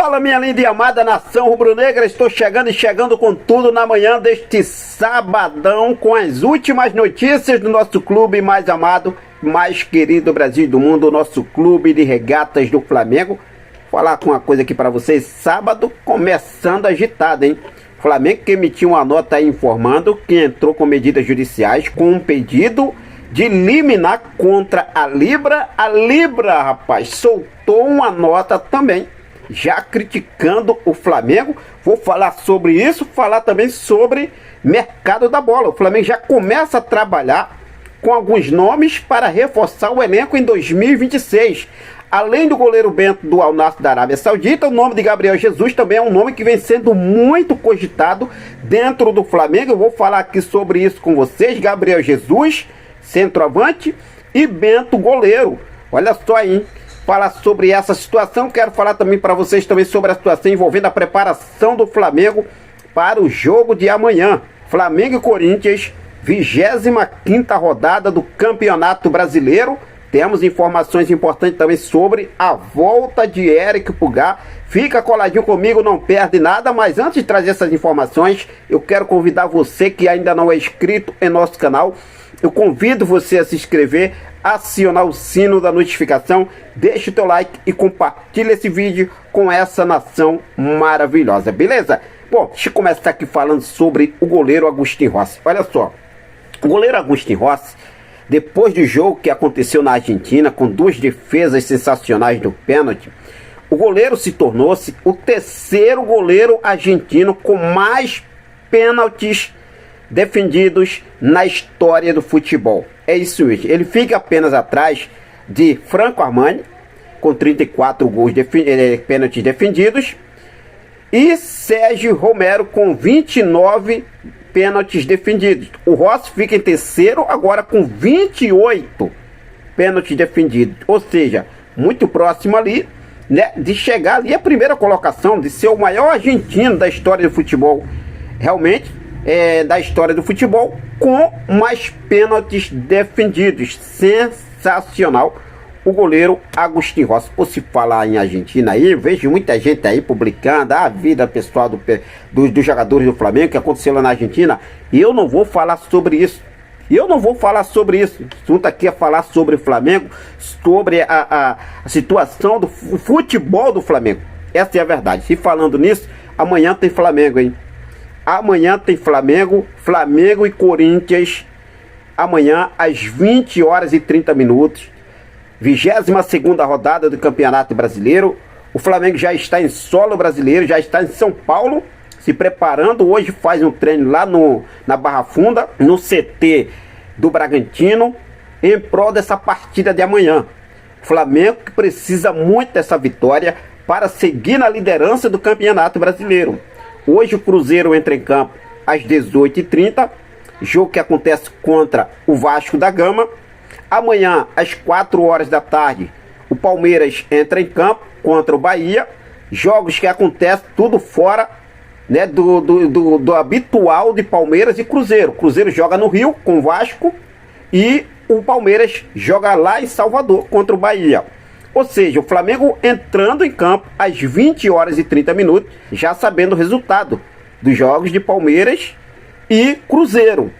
Fala, minha linda e amada nação rubro-negra, estou chegando e chegando com tudo na manhã deste sabadão com as últimas notícias do nosso clube mais amado, mais querido do Brasil e do mundo, o nosso clube de regatas do Flamengo. Vou falar com uma coisa aqui para vocês, sábado começando agitado, hein? Flamengo que emitiu uma nota aí informando que entrou com medidas judiciais com um pedido de liminar contra a Libra. A Libra, rapaz, soltou uma nota também, já criticando o Flamengo. Vou falar sobre isso, falar também sobre mercado da bola. O Flamengo já começa a trabalhar com alguns nomes para reforçar o elenco em 2026. Além do goleiro Bento do Al Nassr da Arábia Saudita, o nome de Gabriel Jesus também é um nome que vem sendo muito cogitado dentro do Flamengo. Eu vou falar aqui sobre isso com vocês. Gabriel Jesus, centroavante, e Bento, goleiro. Olha só aí, hein? Falar sobre essa situação. Quero falar também para vocês também sobre a situação envolvendo a preparação do Flamengo para o jogo de amanhã. Flamengo e Corinthians, 25ª rodada do Campeonato Brasileiro. Temos informações importantes também sobre a volta de Éric Pulgar. Fica coladinho comigo, não perde nada. Mas antes de trazer essas informações, eu quero convidar você que ainda não é inscrito em nosso canal. Eu convido você a se inscrever, acionar o sino da notificação, deixe o teu like e compartilhe esse vídeo com essa nação maravilhosa, beleza? Bom, deixa eu começar aqui falando sobre o goleiro Agustin Rossi. Olha só, o goleiro Agustin Rossi, depois do jogo que aconteceu na Argentina, com 2 defesas sensacionais do pênalti, o goleiro se tornou-se o terceiro goleiro argentino com mais pênaltis defendidos na história do futebol. É isso mesmo, ele fica apenas atrás de Franco Armani, com 34 gols pênaltis defendidos, e Sérgio Romero, com 29 pênaltis defendidos. O Rossi fica em terceiro agora com 28 pênaltis defendidos, ou seja, muito próximo ali, né, de chegar ali a primeira colocação, de ser o maior argentino da história do futebol, realmente, da história do futebol, com mais pênaltis defendidos. Sensacional o goleiro Agustin Rossi. Por se falar em Argentina aí, vejo muita gente aí publicando a vida pessoal dos jogadores do Flamengo, que aconteceu lá na Argentina. E eu não vou falar sobre isso. O assunto aqui é falar sobre o Flamengo, sobre a situação do futebol do Flamengo. Essa é a verdade. E falando nisso, amanhã tem Flamengo, hein? Amanhã tem Flamengo e Corinthians, amanhã às 20 horas e 30 minutos, 22ª rodada do Campeonato Brasileiro. O Flamengo já está em solo brasileiro, já está em São Paulo, se preparando. Hoje faz um treino lá na Barra Funda, no CT do Bragantino, em prol dessa partida de amanhã. O Flamengo que precisa muito dessa vitória para seguir na liderança do Campeonato Brasileiro. Hoje o Cruzeiro entra em campo às 18h30, jogo que acontece contra o Vasco da Gama. Amanhã, às 4 horas da tarde, o Palmeiras entra em campo contra o Bahia. Jogos que acontecem tudo fora, né, do habitual de Palmeiras e Cruzeiro. O Cruzeiro joga no Rio com o Vasco e o Palmeiras joga lá em Salvador contra o Bahia. Ou seja, o Flamengo entrando em campo às 20 horas e 30 minutos, já sabendo o resultado dos jogos de Palmeiras e Cruzeiro,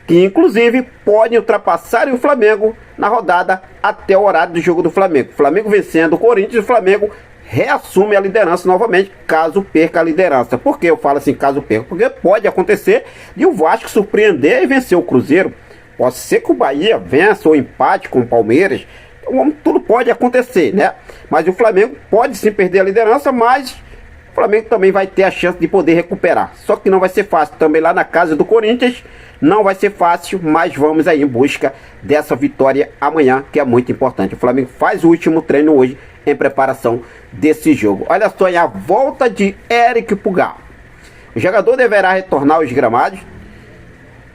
que inclusive podem ultrapassar o Flamengo na rodada até o horário do jogo do Flamengo. O Flamengo vencendo o Corinthians, o Flamengo reassume a liderança novamente, caso perca a liderança. Por que eu falo assim, caso perca? Porque pode acontecer de o Vasco surpreender e vencer o Cruzeiro. Pode ser que o Bahia vença ou empate com o Palmeiras. Tudo pode acontecer, né? Mas o Flamengo pode sim perder a liderança, mas o Flamengo também vai ter a chance de poder recuperar. Só que não vai ser fácil. Também lá na casa do Corinthians não vai ser fácil, mas vamos aí em busca dessa vitória amanhã, que é muito importante. O Flamengo faz o último treino hoje em preparação desse jogo. Olha só aí a volta de Éric Pulgar. O jogador deverá retornar aos gramados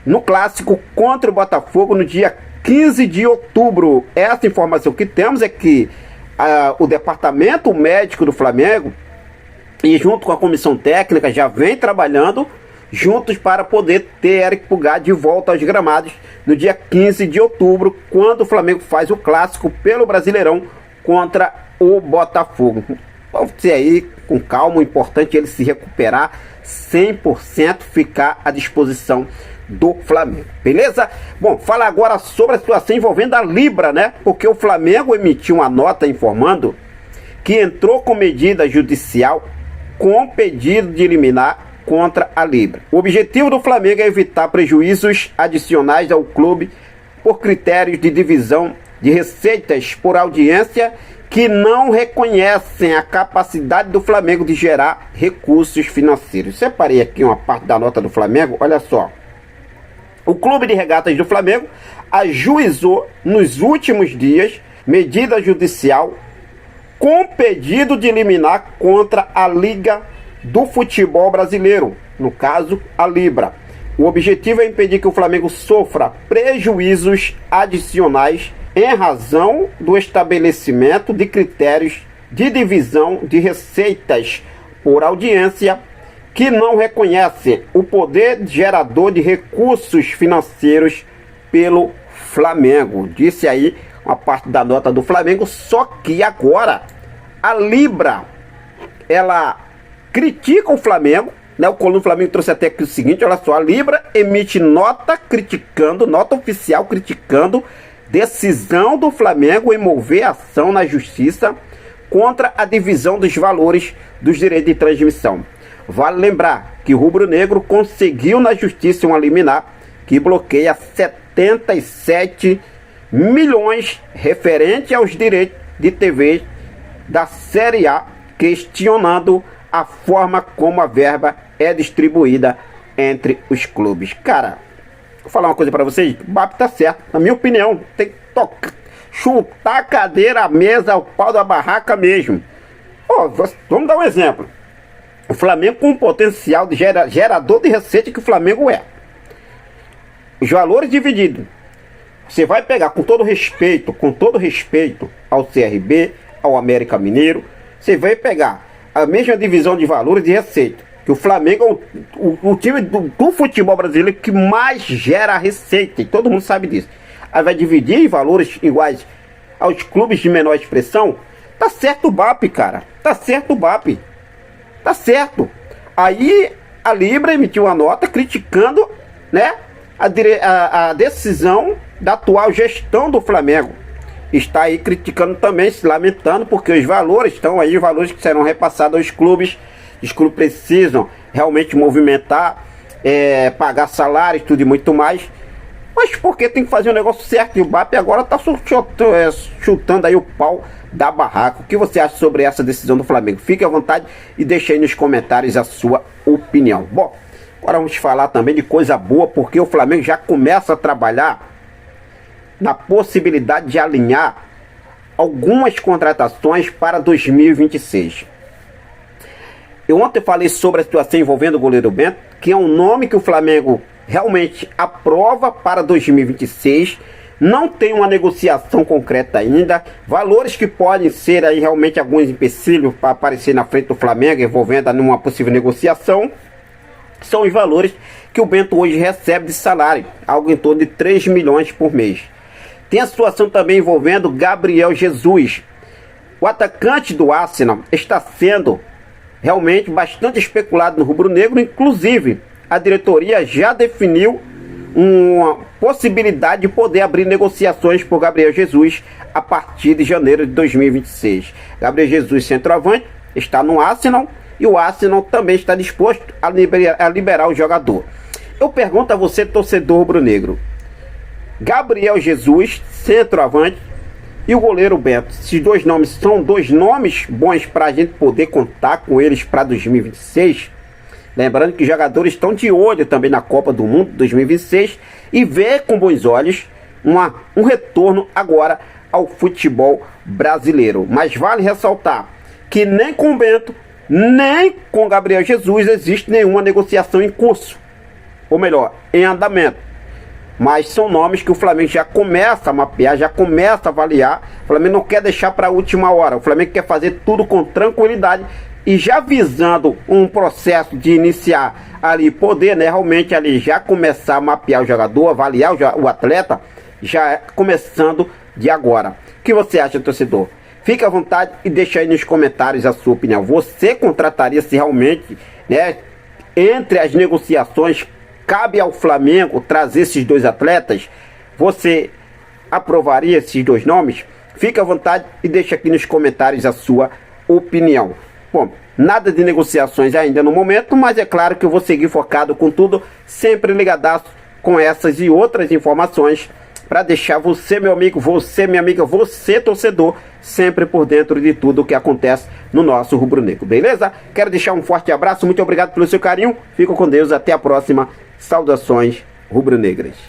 no clássico contra o Botafogo no dia 15 de outubro. Essa informação que temos é que o departamento médico do Flamengo, e junto com a comissão técnica, já vem trabalhando juntos para poder ter Éric Pulgar de volta aos gramados no dia 15 de outubro, quando o Flamengo faz o clássico pelo Brasileirão contra o Botafogo. Vamos ter aí com calma. O importante é ele se recuperar 100%, ficar à disposição do Flamengo, beleza? Bom, fala agora sobre a situação envolvendo a Libra, né? Porque o Flamengo emitiu uma nota informando que entrou com medida judicial com pedido de liminar contra a Libra. O objetivo do Flamengo é evitar prejuízos adicionais ao clube por critérios de divisão de receitas por audiência que não reconhecem a capacidade do Flamengo de gerar recursos financeiros. Separei aqui uma parte da nota do Flamengo, olha só. O Clube de Regatas do Flamengo ajuizou nos últimos dias medida judicial com pedido de liminar contra a Liga do Futebol Brasileiro, no caso, a Libra. O objetivo é impedir que o Flamengo sofra prejuízos adicionais em razão do estabelecimento de critérios de divisão de receitas por audiência que não reconhecem o poder gerador de recursos financeiros pelo Flamengo. Disse aí uma parte da nota do Flamengo, só que agora a Libra, ela critica o Flamengo, né? O Coluna do Flamengo trouxe até aqui o seguinte, olha só, a Libra emite nota oficial criticando decisão do Flamengo em mover ação na justiça contra a divisão dos valores dos direitos de transmissão. Vale lembrar que o Rubro Negro conseguiu na justiça uma liminar que bloqueia 77 milhões referente aos direitos de TV da Série A, questionando a forma como a verba é distribuída entre os clubes. Cara, vou falar uma coisa pra vocês, o BAP tá certo, na minha opinião, tem que chutar a cadeira, a mesa, o pau da barraca mesmo. Vamos dar um exemplo. O Flamengo com o potencial de gerador de receita que o Flamengo é. Os valores divididos. Você vai pegar com todo respeito ao CRB, ao América Mineiro, você vai pegar a mesma divisão de valores de receita. Que o Flamengo é o time do futebol brasileiro que mais gera receita, e todo mundo sabe disso. Aí vai dividir em valores iguais aos clubes de menor expressão. Tá certo o BAP, cara. Tá certo o BAP. Tá certo. Aí a Libra emitiu uma nota criticando, né, a decisão da atual gestão do Flamengo. Está aí criticando também, se lamentando, porque os valores estão aí, os valores que serão repassados aos clubes. Os clubes precisam realmente movimentar, pagar salários, tudo e muito mais. Mas porque tem que fazer o negócio certo. E o BAP agora está chutando aí o pau da barraca. O que você acha sobre essa decisão do Flamengo? Fique à vontade e deixe aí nos comentários a sua opinião. Bom, agora vamos falar também de coisa boa, porque o Flamengo já começa a trabalhar na possibilidade de alinhar algumas contratações para 2026. Eu ontem falei sobre a situação envolvendo o goleiro Bento, que é um nome que o Flamengo realmente aprova para 2026. Não tem uma negociação concreta ainda. Valores que podem ser aí realmente alguns empecilhos para aparecer na frente do Flamengo, envolvendo numa possível negociação, são os valores que o Bento hoje recebe de salário, algo em torno de 3 milhões por mês. Tem a situação também envolvendo Gabriel Jesus. O atacante do Arsenal está sendo realmente bastante especulado no rubro-negro. Inclusive, a diretoria já definiu uma possibilidade de poder abrir negociações por Gabriel Jesus a partir de janeiro de 2026. Gabriel Jesus, centroavante, está no Arsenal, e o Arsenal também está disposto a liberar o jogador. Eu pergunto a você, torcedor rubro-negro, Gabriel Jesus, centroavante, e o goleiro Bento, esses dois nomes são dois nomes bons para a gente poder contar com eles para 2026. Lembrando que os jogadores estão de olho também na Copa do Mundo 2026 e vê com bons olhos um retorno agora ao futebol brasileiro. Mas vale ressaltar que nem com o Bento, nem com Gabriel Jesus existe nenhuma negociação em curso, ou melhor, em andamento. Mas são nomes que o Flamengo já começa a mapear, já começa a avaliar. O Flamengo não quer deixar para a última hora. O Flamengo quer fazer tudo com tranquilidade e já visando um processo de iniciar ali, poder, né, realmente ali já começar a mapear o jogador, avaliar o atleta, já começando de agora. O que você acha, torcedor? Fique à vontade e deixe aí nos comentários a sua opinião. Você contrataria se realmente, né, entre as negociações, cabe ao Flamengo trazer esses dois atletas? Você aprovaria esses dois nomes? Fique à vontade e deixe aqui nos comentários a sua opinião. Bom, nada de negociações ainda no momento, mas é claro que eu vou seguir focado com tudo, sempre ligadaço com essas e outras informações, para deixar você, meu amigo, você, minha amiga, você, torcedor, sempre por dentro de tudo o que acontece no nosso rubro-negro, beleza? Quero deixar um forte abraço, muito obrigado pelo seu carinho, fico com Deus, até a próxima, saudações rubro-negras.